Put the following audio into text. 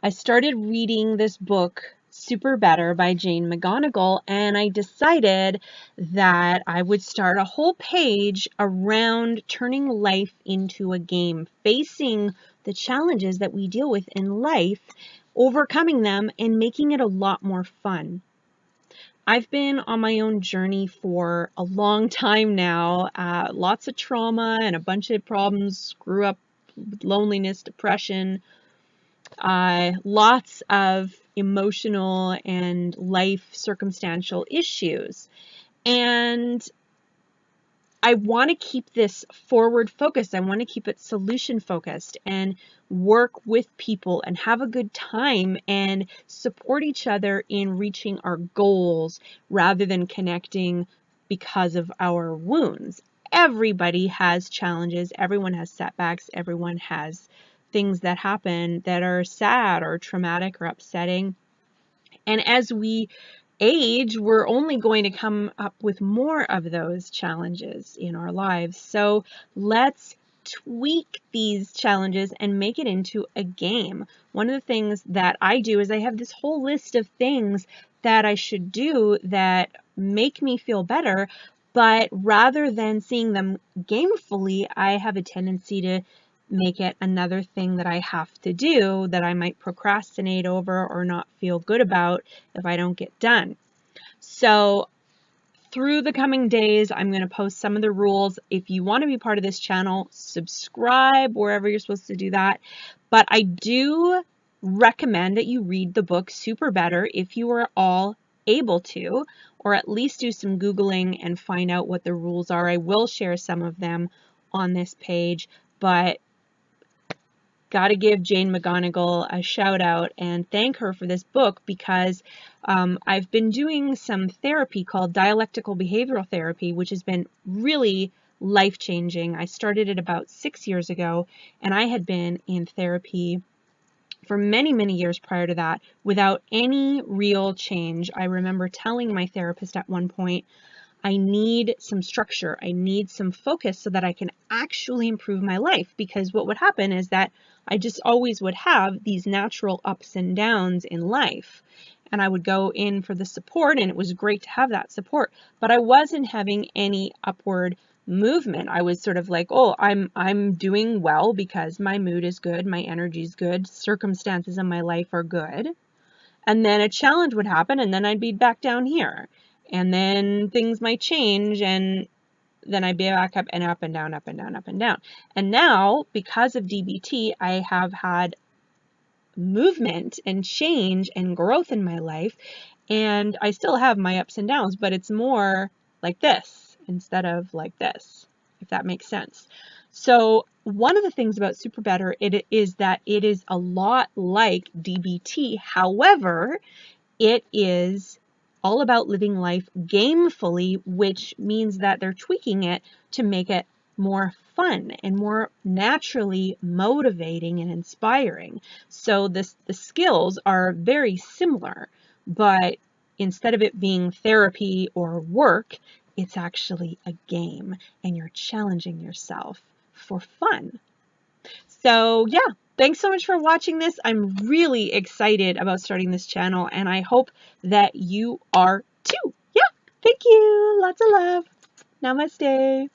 I started reading this book, Super Better by Jane McGonigal, and I decided that I would start a whole page around turning life into a game, facing the challenges that we deal with in life, overcoming them, and making it a lot more fun. I've been on my own journey for a long time now, lots of trauma and a bunch of problems, grew up with loneliness, depression, lots of emotional and life circumstantial issues. And I want to keep this forward focused. I want to keep it solution focused and work with people and have a good time and support each other in reaching our goals rather than connecting because of our wounds. Everybody has challenges. Everyone has setbacks. Everyone has things that happen that are sad or traumatic or upsetting. And as we age, we're only going to come up with more of those challenges in our lives. So let's tweak these challenges and make it into a game. One of the things that I do is I have this whole list of things that I should do that make me feel better, but rather than seeing them gamefully, I have a tendency to make it another thing that I have to do that I might procrastinate over or not feel good about if I don't get done. So through the coming days, I'm going to post some of the rules. If you want to be part of this channel, subscribe wherever you're supposed to do that. But I do recommend that you read the book Super Better if you are all able to, or at least do some Googling and find out what the rules are. I will share some of them on this page, but got to give Jane McGonigal a shout out and thank her for this book because I've been doing some therapy called dialectical behavioral therapy, which has been really life-changing. I started it about 6 years ago, and I had been in therapy for many, many years prior to that without any real change. I remember telling my therapist at one point, I need some structure. I need some focus so that I can actually improve my life, because what would happen is that I just always would have these natural ups and downs in life. And I would go in for the support, and it was great to have that support, but I wasn't having any upward movement. I was sort of like, oh, I'm doing well because my mood is good, my energy is good, circumstances in my life are good. And then a challenge would happen, and then I'd be back down here. And then things might change, and then I'd be back up and up and down, up and down, up and down. And now, because of DBT, I have had movement and change and growth in my life. And I still have my ups and downs, but it's more like this instead of like this, if that makes sense. So one of the things about Super Better is that it is a lot like DBT. However, it is all about living life gamefully, which means that they're tweaking it to make it more fun and more naturally motivating and inspiring. So the skills are very similar, but instead of it being therapy or work, it's actually a game, and you're challenging yourself for fun. So yeah, thanks so much for watching this. I'm really excited about starting this channel, and I hope that you are too. Yeah, thank you. Lots of love. Namaste.